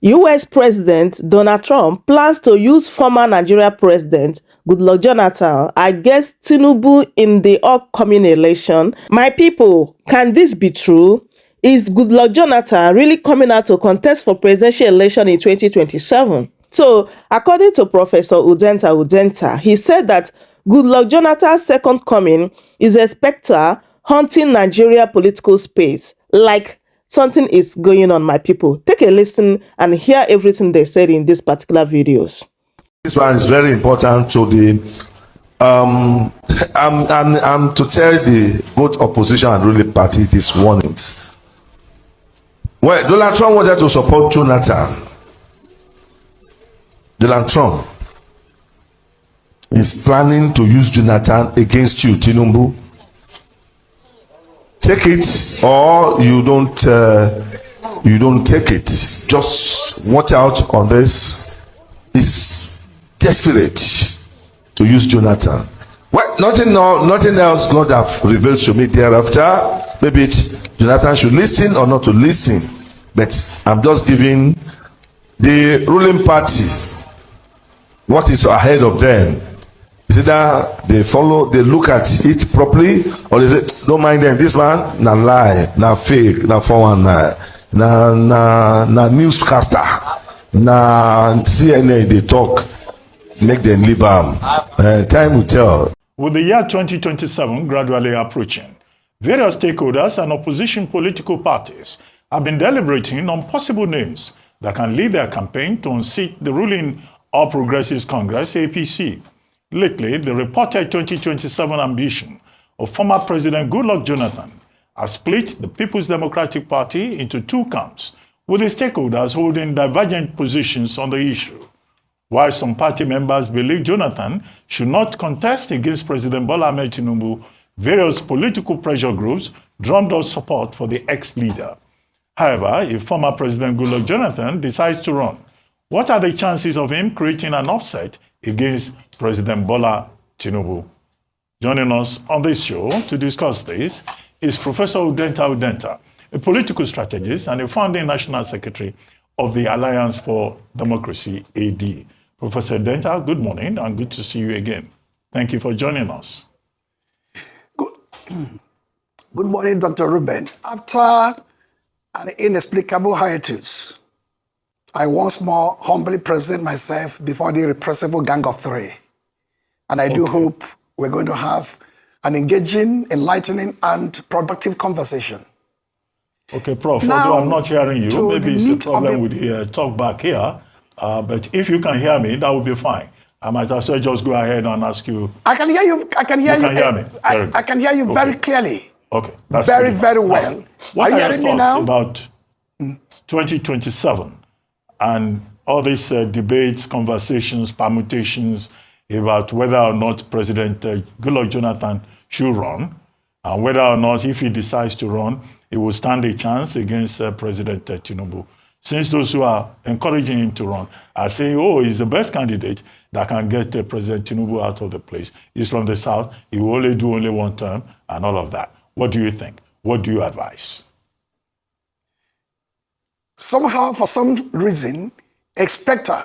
US President Donald Trump plans to use former Nigeria President GOODLUCK Jonathan against Tinubu in the upcoming election. My people, can this be true? Is GOODLUCK Jonathan really coming out to contest for presidential election in 2027? So, according to Professor Udenta, he said that GOODLUCK Jonathan's second coming is a specter haunting Nigeria political space, like something is going on, my people. Take a listen and hear everything they said in these particular videos. This one is very important to the I'm to tell the both opposition and ruling party these warnings. Well, Donald Trump wanted to support Jonathan. Donald Trump is planning to use Jonathan against you, Tinubu. Take it or you don't take it. Just watch out on this. It's desperate to use Jonathan. Well, nothing else God have revealed to me thereafter. Maybe Jonathan should listen or not to listen. But I'm just giving the ruling party what is ahead of them. Is either they follow, they look at it properly, or they say, don't mind them. This man, na lie, na fake, na 419, na newscaster, na CNN. They talk, make them leave them. Time will tell. With the year 2027 gradually approaching, various stakeholders and opposition political parties have been deliberating on possible names that can lead their campaign to unseat the ruling All Progressives Congress, APC. Lately, the reported 2027 ambition of former President GOODLUCK Jonathan has split the People's Democratic Party into two camps, with the stakeholders holding divergent positions on the issue. While some party members believe Jonathan should not contest against President Bola Ahmed Tinubu, various political pressure groups drummed up support for the ex-leader. However, if former President GOODLUCK Jonathan decides to run, what are the chances of him creating an upset against President Bola Tinubu? Joining us on this show to discuss this is Professor Udenta, a political strategist and a founding national secretary of the Alliance for Democracy, AD. Professor Udenta, good morning and good to see you again. Thank you for joining us. Good morning, Dr. Ruben. After an inexplicable hiatus, I once more humbly present myself before the irrepressible gang of three. And I do hope we're going to have an engaging, enlightening, and productive conversation. Okay, Prof, now, although I'm not hearing you, maybe it's a problem with the talk back here. But if you can hear me, that would be fine. I might as well just go ahead and ask you. I can hear you. I can hear you. Hear me. I can hear you very clearly. Okay. That's very, very well. What are you hearing me now? About 2027 and all these debates, conversations, permutations about whether or not President GOODLUCK Jonathan should run, and whether or not, if he decides to run, he will stand a chance against President Tinubu. Since those who are encouraging him to run are saying, oh, he's the best candidate that can get President Tinubu out of the place. He's from the south, he will only do one term, and all of that. What do you think? What do you advise? Somehow, for some reason, a specter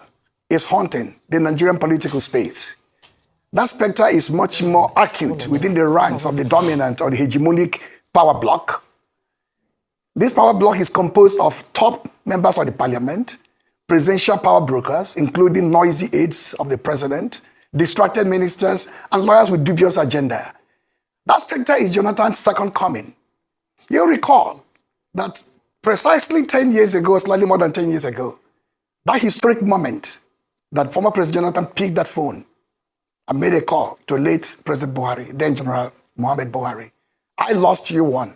is haunting the Nigerian political space. That specter is much more acute within the ranks of the dominant or the hegemonic power bloc. This power bloc is composed of top members of the parliament, presidential power brokers, including noisy aides of the president, distracted ministers, and lawyers with dubious agenda. That specter is Jonathan's second coming. You'll recall that precisely 10 years ago, slightly more than 10 years ago, that historic moment that former President Jonathan picked that phone and made a call to late President Buhari, then General Muhammad Buhari. I lost you one.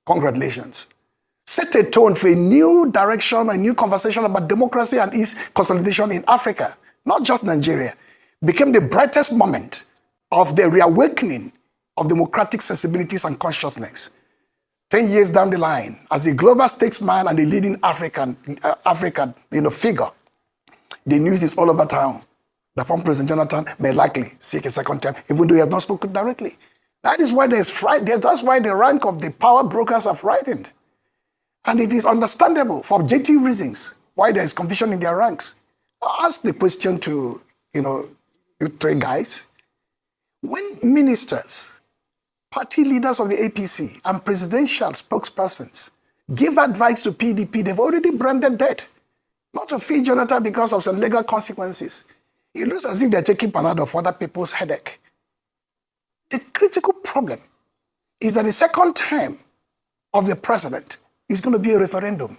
Congratulations. Set a tone for a new direction, a new conversation about democracy and its consolidation in Africa, not just Nigeria. Became the brightest moment of the reawakening of democratic sensibilities and consciousness. 10 years down the line, as a global statesman and a leading African figure, the news is all over town that former President Jonathan may likely seek a second term, even though he has not spoken directly. That is why that's why the rank of the power brokers are frightened. And it is understandable for objective reasons why there is confusion in their ranks. I'll ask the question to, you three guys. When ministers, party leaders of the APC, and presidential spokespersons give advice to PDP, they've already branded dead. Not to feed Jonathan because of some legal consequences. It looks as if they're taking Panado for other people's headache. The critical problem is that the second term of the president is going to be a referendum.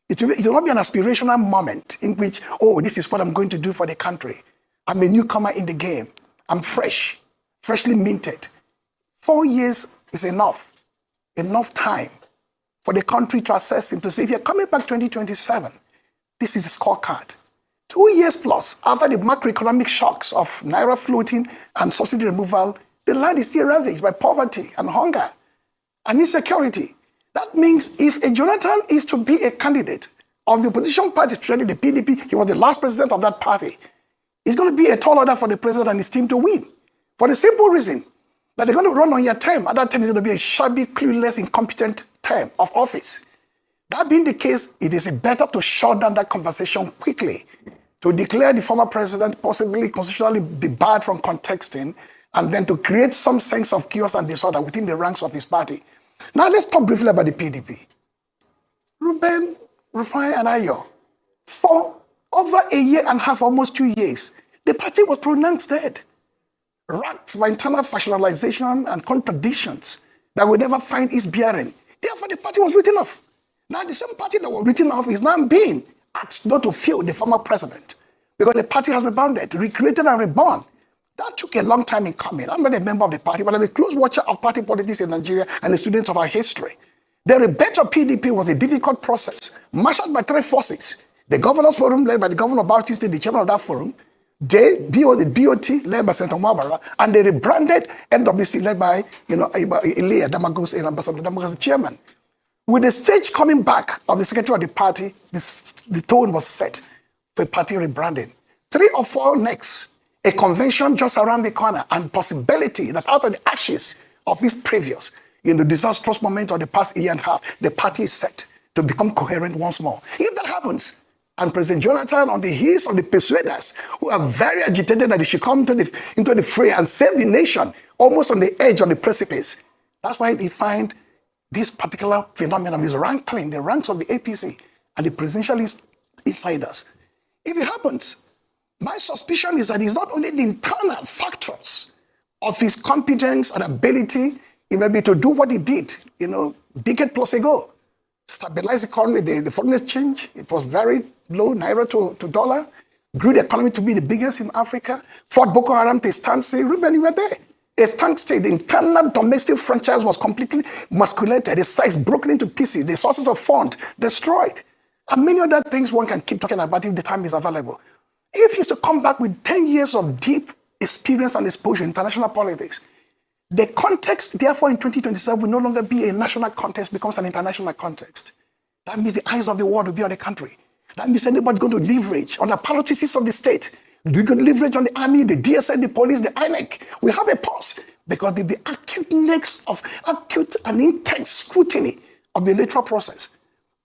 It will not be an aspirational moment in which, oh, this is what I'm going to do for the country. I'm a newcomer in the game. I'm freshly minted. 4 years is enough time for the country to assess him, to say, if you're coming back 2027, this is the scorecard. 2 years plus after the macroeconomic shocks of Naira floating and subsidy removal, the land is still ravaged by poverty and hunger and insecurity. That means if a Jonathan is to be a candidate of the opposition party, especially the PDP, he was the last president of that party, it's going to be a tall order for the president and his team to win. For the simple reason that they're going to run on your term. At that time, it's going to be a shabby, clueless, incompetent term of office. That being the case, it is better to shut down that conversation quickly, to declare the former president possibly constitutionally debarred from contesting, and then to create some sense of chaos and disorder within the ranks of his party. Now, let's talk briefly about the PDP. Ruben, Rufai, and Ayo, for over a year and a half, almost 2 years, the party was pronounced dead, racked by internal factionalization and contradictions that will never find its bearing. Therefore, the party was written off. Now, the same party that was written off is now being asked not to fill the former president because the party has rebounded, recreated, and reborn. That took a long time in coming. I'm not a member of the party, but I'm a close watcher of party politics in Nigeria and a student of our history. The rebate of PDP was a difficult process, marshaled by three forces. The Governors Forum, led by the Governor of Bauchi State, the chairman of that forum, the BOT, led by Senator Mwabara, and the rebranded NWC, led by Ilea Damagos, Ambassador Damagos, the chairman. With the stage coming back of the secretary of the party, the tone was set for party rebranding. 3 or 4 next, a convention just around the corner, and possibility that out of the ashes of this previous, disastrous moment of the past year and a half, the party is set to become coherent once more. If that happens, and President Jonathan, on the heels of the persuaders who are very agitated that they should come into the fray and save the nation, almost on the edge of the precipice, that's why they find this particular phenomenon is rankling the ranks of the APC and the presidential insiders. If it happens, my suspicion is that it's not only the internal factors of his competence and ability, it may be to do what he did, decade plus ago. Stabilize the economy, the foreign exchange, it was very low, Naira to dollar, grew the economy to be the biggest in Africa, fought Boko Haram to a standstill. Ruben, you were there. A standstill, the internal domestic franchise was completely masculated, the size broken into pieces, the sources of fund destroyed. And many other things one can keep talking about if the time is available. If he's to come back with 10 years of deep experience and exposure in international politics, the context, therefore, in 2027 will no longer be a national context, becomes an international context. That means the eyes of the world will be on the country. That means anybody's going to leverage on the apparatus of the state. You can leverage on the army, the DSA, the police, the INEC. We have a pause because there'll be acute and intense scrutiny of the electoral process,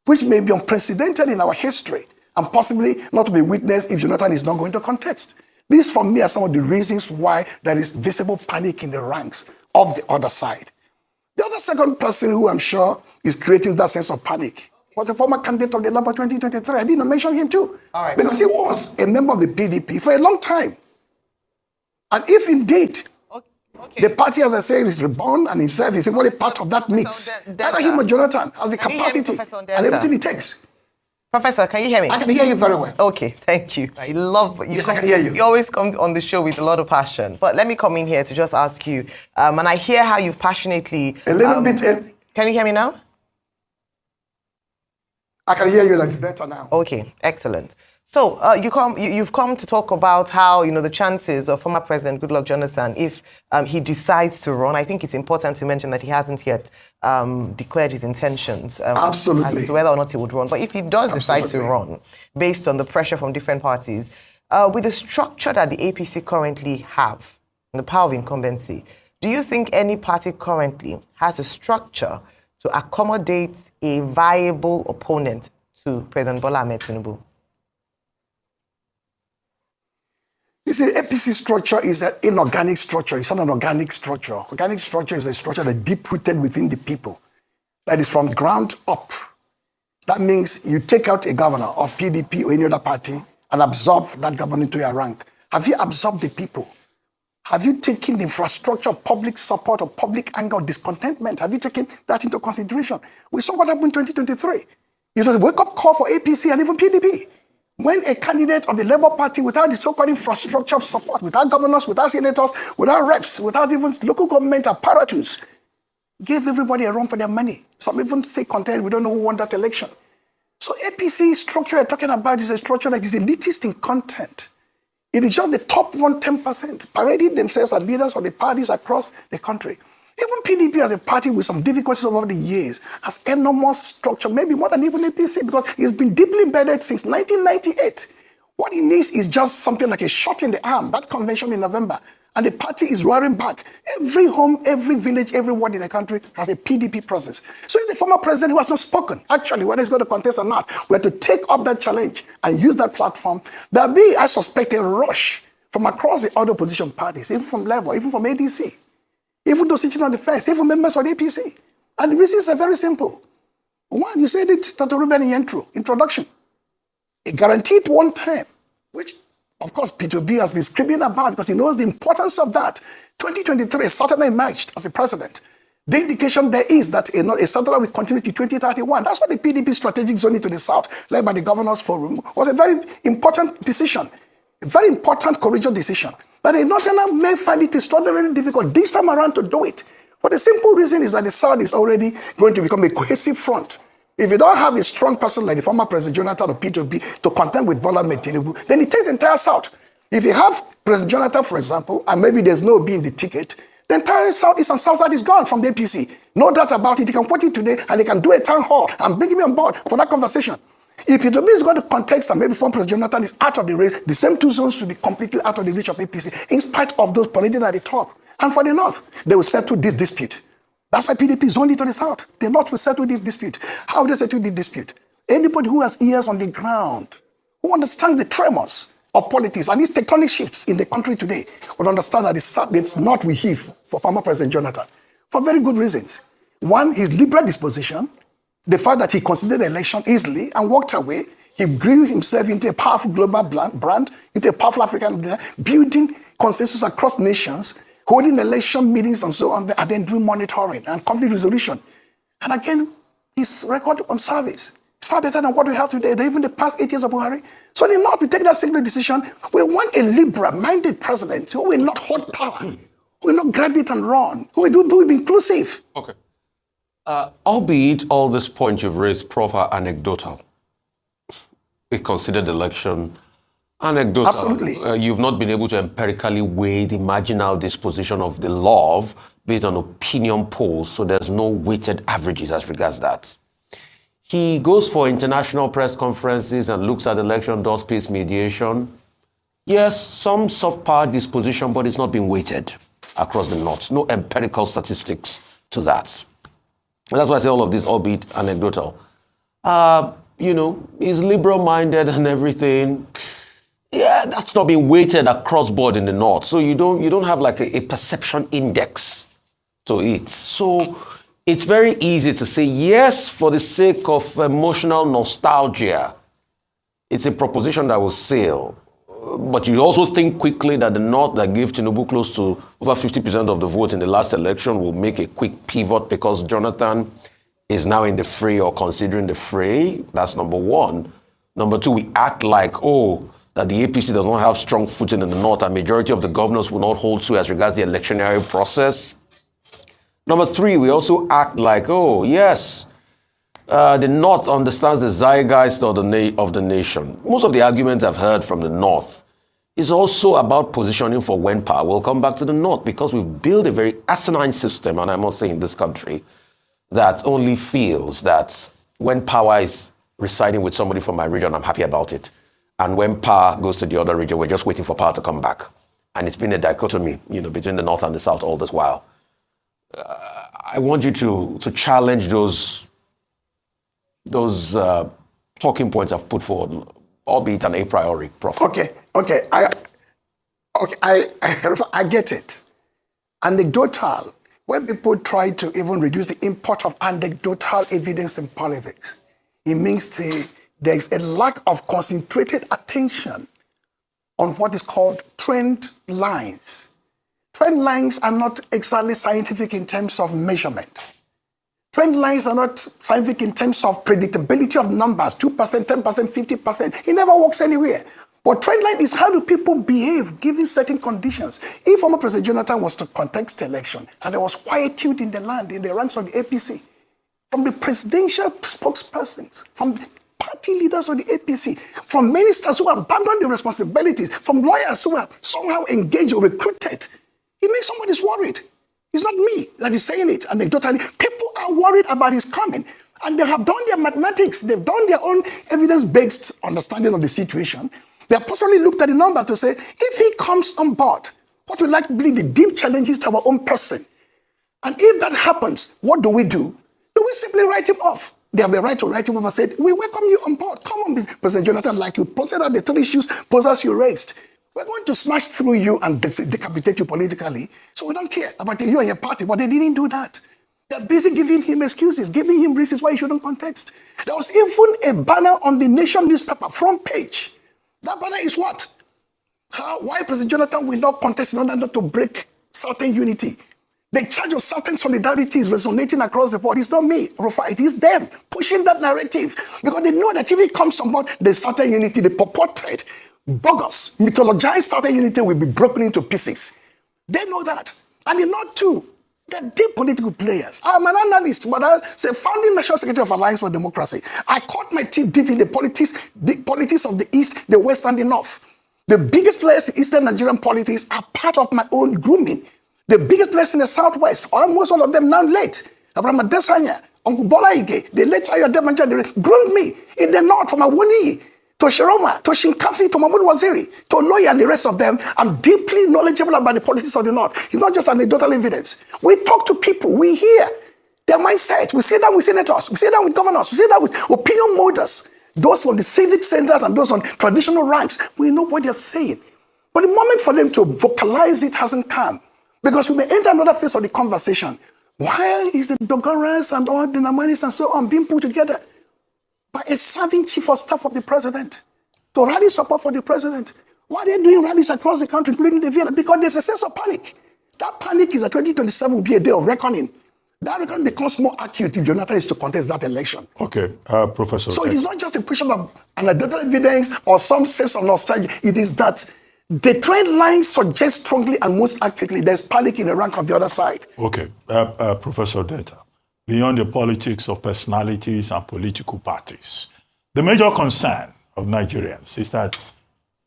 which may be unprecedented in our history and possibly not to be witnessed if Janathan is not going to contest. These, for me, are some of the reasons why there is visible panic in the ranks of the other side. The other second person who I'm sure is creating that sense of panic was the former candidate of the Labour 2023. I didn't mention him too. All right. Because he was a member of the PDP for a long time. And if indeed the party, as I say, is reborn and himself is equally part of that mix, either him or Jonathan has the capacity and everything it takes. Professor, can you hear me? I can hear you very well. Okay, thank you. I love you. Yes, I can hear you. You always come on the show with a lot of passion. But let me come in here to just ask you, and I hear how you've passionately... A little bit... Can you hear me now? I can hear you, that's better now. Okay, excellent. So you've come to talk about how, the chances of former President GOODLUCK JONATHAN, if he decides to run. I think it's important to mention that he hasn't yet declared his intentions Absolutely. as to whether or not he would run. But if he does decide to run, based on the pressure from different parties, with the structure that the APC currently have, and the power of incumbency, do you think any party currently has a structure to accommodate a viable opponent to President Bola Ahmed Tinubu? You see, APC structure is an inorganic structure. It's not an organic structure. Organic structure is a structure that deep-rooted within the people. That is from ground up. That means you take out a governor of PDP or any other party and absorb that governor into your rank. Have you absorbed the people? Have you taken the infrastructure, public support, or public anger, or discontentment? Have you taken that into consideration? We saw what happened in 2023. It was a wake-up call for APC and even PDP. When a candidate of the Labour Party, without the so-called infrastructure of support, without governors, without senators, without reps, without even local government apparatus, gave everybody a run for their money. Some even stay content, we don't know who won that election. So APC structure you're talking about is a structure that is elitist in content. It is just the top 10%, parading themselves as leaders of the parties across the country. Even PDP as a party with some difficulties over the years has enormous structure, maybe more than even APC, because it's been deeply embedded since 1998. What it needs is just something like a shot in the arm, that convention in November, and the party is roaring back. Every home, every village, every ward in the country has a PDP presence. So it's the former president who has not spoken, actually, whether he's going to contest or not. We have to take up that challenge and use that platform. There'll be, I suspect, a rush from across the other opposition parties, even from Labour, even from ADC, even those sitting on the fence, even members of the APC. And the reasons are very simple. One, you said it, Dr. Ruben, in your introduction. A guaranteed one term, which, of course, P2B has been screaming about because he knows the importance of that. 2023, Southern emerged as a president. The indication there is that a Southern will continue to 2031. That's why the PDP strategic zoning to the South, led by the Governors Forum, was a very important decision, a very important, courageous decision. But the Northerners may find it extraordinarily difficult this time around to do it. But the simple reason is that the South is already going to become a cohesive front. If you don't have a strong person like the former President Janathan or P2B to contend with Bola Tinubu, then it takes the entire South. If you have President Janathan, for example, and maybe there's no B in the ticket, the entire Southeast and South Side is gone from the APC. No doubt about it. He can put it today and they can do a town hall and bring me on board for that conversation. If P2B is going to contest and maybe former President Janathan is out of the race, the same two zones should be completely out of the reach of APC, in spite of those parading at the top. And for the North, they will settle this dispute. That's why PDP is only to the South. The North will settle this dispute. How will they settle this dispute? Anybody who has ears on the ground, who understands the tremors of politics and these tectonic shifts in the country today, will understand that it's not we heave for former President Janathan, for very good reasons. One, his liberal disposition, the fact that he considered the election easily and walked away. He grew himself into a powerful global brand, into a powerful African leader, building consensus across nations, holding election meetings and so on, and then doing monitoring and conflict resolution. And again, his record on service, far better than what we have today, even the past 8 years of Buhari. So the North will take that single decision. We want a liberal-minded president who will not hold power, who will not grab it and run, who will do it inclusive. Okay. Albeit all these points you've raised, Prof, are anecdotal. We considered the election anecdotal. Absolutely. You've not been able to empirically weigh the marginal disposition of the love based on opinion polls, so there's no weighted averages as regards that. He goes for international press conferences and looks at the election, does peace mediation. Yes, some soft power disposition, but it's not been weighted across the North. No empirical statistics to that. And that's why I say all of this, albeit anecdotal. He's liberal-minded and everything. Yeah, that's not being weighted across board in the North. So you don't have like a perception index to it. So it's very easy to say yes for the sake of emotional nostalgia. It's a proposition that will sail. But you also think quickly that the North that gave Tinubu close to over 50% of the vote in the last election will make a quick pivot because Janathan is now in the fray or considering the fray. That's number one. Number two, we act like, that the APC does not have strong footing in the North and majority of the governors will not hold to as regards the electionary process. Number three, we also act like, yes, the North understands the zeitgeist of the nation. Most of the arguments I've heard from the North is also about positioning for when power will come back to the North because we've built a very asinine system, and I must say in this country, that only feels that when power is residing with somebody from my region, I'm happy about it. And when power goes to the other region, we're just waiting for power to come back. And it's been a dichotomy, between the North and the South all this while. I want you to challenge those talking points I've put forward, albeit an a priori, Prof. Okay. Okay, I get it. Anecdotal, when people try to even reduce the import of anecdotal evidence in politics, it means there's a lack of concentrated attention on what is called trend lines. Trend lines are not exactly scientific in terms of measurement. Trend lines are not scientific in terms of predictability of numbers, 2%, 10%, 50%. It never works anywhere. But trend line is how do people behave given certain conditions. If former President Janathan was to contest the election and there was quietude in the land, in the ranks of the APC, from the presidential spokespersons, from the party leaders of the APC, from ministers who abandoned their responsibilities, from lawyers who are somehow engaged or recruited, it means somebody's worried. It's not me that is saying it anecdotally. People are worried about his coming. And they have done their mathematics. They've done their own evidence-based understanding of the situation. They have possibly looked at the numbers to say, if he comes on board, what will likely be the deep challenges to our own person? And if that happens, what do? Do we simply write him off? They have a right to write him off and say, we welcome you on board. Come on, President Janathan, like you posted out the 3 issues, posers you raised. We're going to smash through you and decapitate you politically. So we don't care about you and your party, but they didn't do that. They're busy giving him excuses, giving him reasons why he shouldn't contest. There was even a banner on the Nation newspaper, front page. That banner is what? Why President Janathan will not contest in order not to break Southern unity. The charge of Southern solidarity is resonating across the board. It's not me, Rufa, it is them pushing that narrative. Because they know that if it comes on board, the Southern unity, the purported, bogus, mythologized Southern unity will be broken into pieces. They know that. And they know too. They're deep political players. I'm an analyst, but I say founding national secretary of Alliance for Democracy. I caught my teeth deep in the politics of the East, the West, and the North. The biggest players in Eastern Nigerian politics are part of my own grooming. The biggest players in the Southwest, almost all of them now late. Abraham Adesanya, Uncle Bola Ige, the late Ayo Adebanjo, they groomed me in the North from Awoni to Shiroma, to Shinkafi, to Mahmoud Waziri, to Loya and the rest of them. I'm deeply knowledgeable about the politics of the North. It's not just anecdotal evidence. We talk to people, we hear their mindset. We sit down with senators, we sit down with governors, we sit down with opinion molders, those from the civic centers and those on traditional ranks. We know what they're saying. But the moment for them to vocalize it hasn't come. Because we may enter another phase of the conversation. Why is the Dogoras and all the Namanis and so on being put together by a serving chief of staff of the president to rally support for the president? Why are they doing rallies across the country, including the Vienna? Because there's a sense of panic. That panic is that 2027 will be a day of reckoning. That reckoning becomes more acute if Janathan is to contest that election. Okay, Professor. So it is not just a question of anecdotal evidence or some sense of nostalgia. It is that the trend line suggests strongly and most accurately there's panic in the rank of the other side. Okay, Professor Data, beyond the politics of personalities and political parties, the major concern of Nigerians is that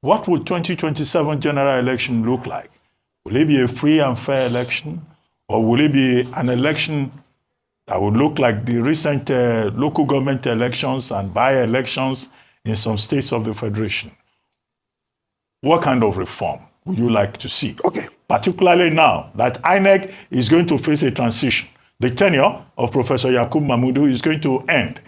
what would 2027 general election look like? Will it be a free and fair election? Or will it be an election that would look like the recent local government elections and by-elections in some states of the Federation? What kind of reform would you like to see? Okay. Particularly now that INEC is going to face a transition. The tenure of Professor Yakub Mahmoud is going to end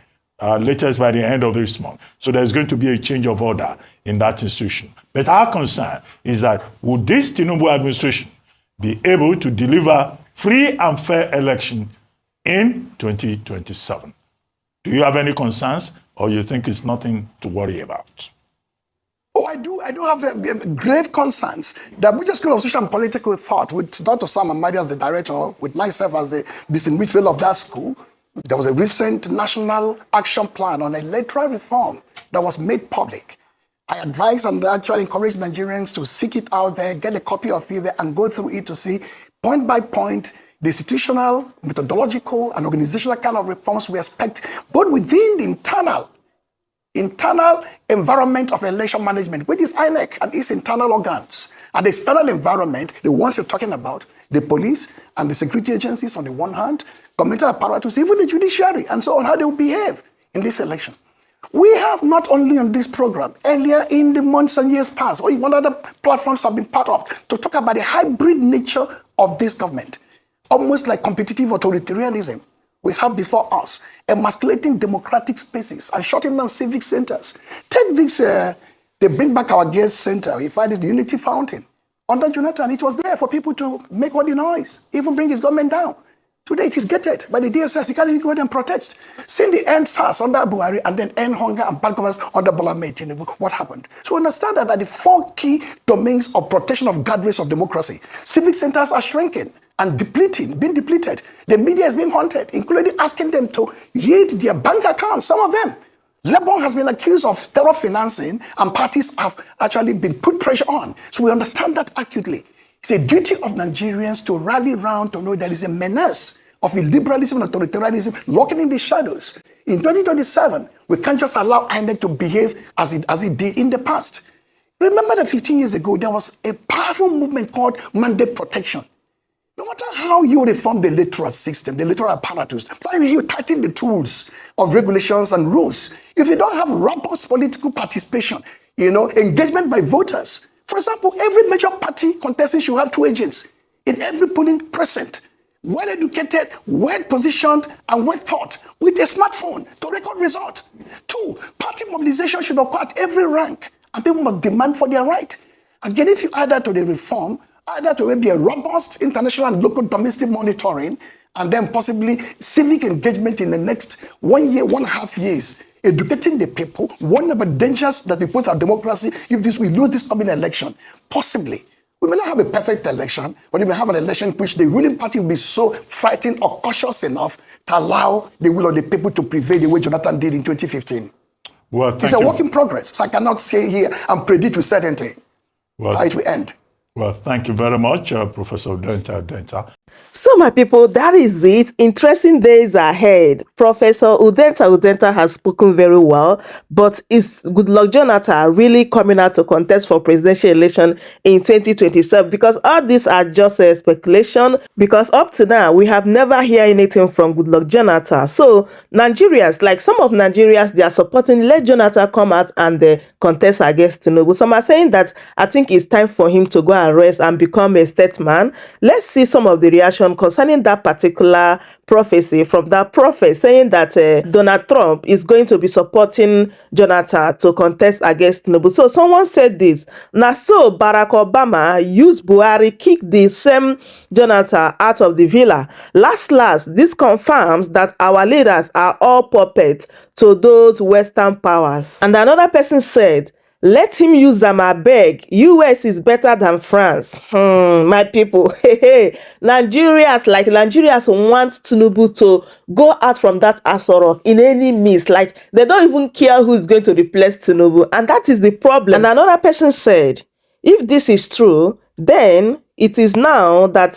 latest by the end of this month. So there's going to be a change of order in that institution. But our concern is that would this Tinubu administration be able to deliver free and fair election in 2027? Do you have any concerns, or you think it's nothing to worry about? Oh, I do have grave concerns. The Abuja School of Social and Political Thought, with Dr. Sam Amadi as the director, with myself as the distinguished fellow of that school, there was a recent national action plan on electoral reform that was made public. I advise and actually encourage Nigerians to seek it out there, get a copy of it there, and go through it to see point by point the institutional, methodological, and organizational kind of reforms we expect, both within the internal environment of election management, which is INEC and its internal organs, and the external environment, the ones you're talking about, the police and the security agencies on the one hand, governmental apparatus, even the judiciary, and so on, how they will behave in this election. We have not only on this program, earlier in the months and years past, or even other platforms have been part of, to talk about the hybrid nature of this government, almost like competitive authoritarianism we have before us, emasculating democratic spaces and shutting down civic centers. Take this, they bring back our guest center. We find it the Unity Fountain. Under Jonathan, it was there for people to make all the noise, even bring his government down. Today, it is gated by the DSS. You can't even go there and protest. Seeing the end SARS under Buhari and then end hunger and bad governance under Bola Tinubu, what happened? So understand that the 4 key domains of protection of guardrails of democracy, civic centers are shrinking and being depleted. The media is being haunted, including asking them to yield their bank accounts, some of them. Lebanon has been accused of terror financing, and parties have actually been put pressure on. So we understand that acutely. It's a duty of Nigerians to rally round to know there is a menace of illiberalism and authoritarianism lurking in the shadows. In 2027, we can't just allow INEC to behave as it did in the past. Remember that 15 years ago, there was a powerful movement called mandate protection. No matter how you reform the electoral system, the electoral apparatus, how you tighten the tools of regulations and rules, if you don't have robust political participation, engagement by voters. For example, every major party contesting should have 2 agents in every polling precinct, well-educated, well-positioned, and well-thought, with a smartphone to record results. 2, party mobilization should occur at every rank, and people must demand for their right. Again, if you add that to the reform, either to maybe a robust international and local domestic monitoring, and then possibly civic engagement in the next 1 year, 1.5 years, educating the people, warning about dangers that we put our democracy if we lose this coming election. Possibly. We may not have a perfect election, but we may have an election in which the ruling party will be so frightened or cautious enough to allow the will of the people to prevail the way Jonathan did in 2015. Well, it's a work in progress, so I cannot say here and predict with certainty how it will end. Well, thank you very much, Professor Udenta. So my people, that is it. Interesting days ahead. Professor Udenta has spoken very well, but is Goodluck Jonathan really coming out to contest for presidential election in 2027? Because all these are just a speculation, because up to now, we have never heard anything from Goodluck Jonathan. So Nigerians, like some of Nigerians, they are supporting, let Jonathan come out and contest against Tinubu. Some are saying that I think it's time for him to go and rest and become a statesman. Let's see some of the reaction concerning that particular prophecy from that prophet saying that Donald Trump is going to be supporting Jonathan to contest against Tinubu. So someone said this. Now, so Barack Obama used Buhari, kick the same Jonathan out of the villa. Last, this confirms that our leaders are all puppets to those Western powers. And another person said, let him use them, I beg. US is better than France. My people. Nigerians want Tinubu to go out from that ASO Rock in any means. Like, they don't even care who is going to replace Tinubu. And that is the problem. And another person said, if this is true, then it is now that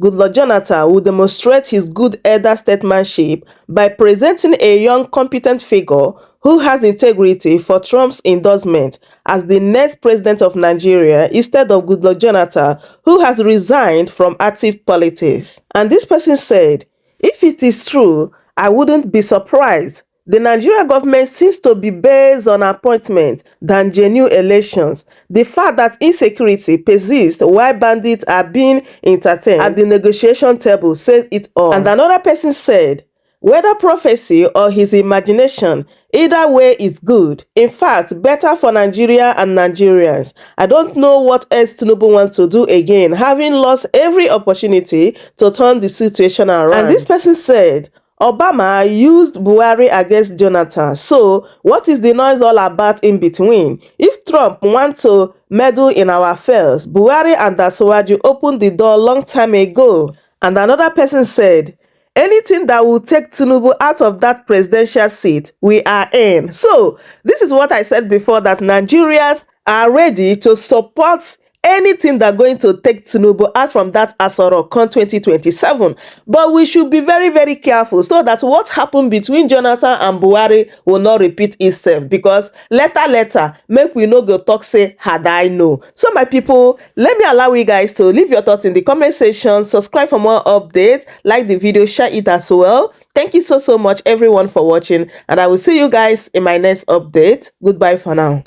Goodluck Jonathan will demonstrate his good elder statesmanship by presenting a young, competent figure who has integrity for Trump's endorsement as the next president of Nigeria instead of Goodluck Jonathan, who has resigned from active politics. And this person said, if it is true, I wouldn't be surprised. The Nigerian government seems to be based on appointments than genuine elections. The fact that insecurity persists while bandits are being entertained at the negotiation table says it all. And another person said, whether prophecy or his imagination, either way is good. In fact, better for Nigeria and Nigerians. I don't know what else Tinubu wants to do again, having lost every opportunity to turn the situation around. And this person said, Obama used Buhari against Jonathan. So, what is the noise all about in between? If Trump wants to meddle in our affairs, Buhari and Asiwaju opened the door long time ago. And another person said, anything that will take Tinubu out of that presidential seat, we are in. So, this is what I said before, that Nigerians are ready to support anything that's going to take Tinubu out from that ASO Rock come 2027. But we should be very, very careful so that what happened between Jonathan and Buhari will not repeat itself. Because later, make we no go talk say, had I know. So my people, let me allow you guys to leave your thoughts in the comment section. Subscribe for more updates. Like the video, share it as well. Thank you so much everyone for watching. And I will see you guys in my next update. Goodbye for now.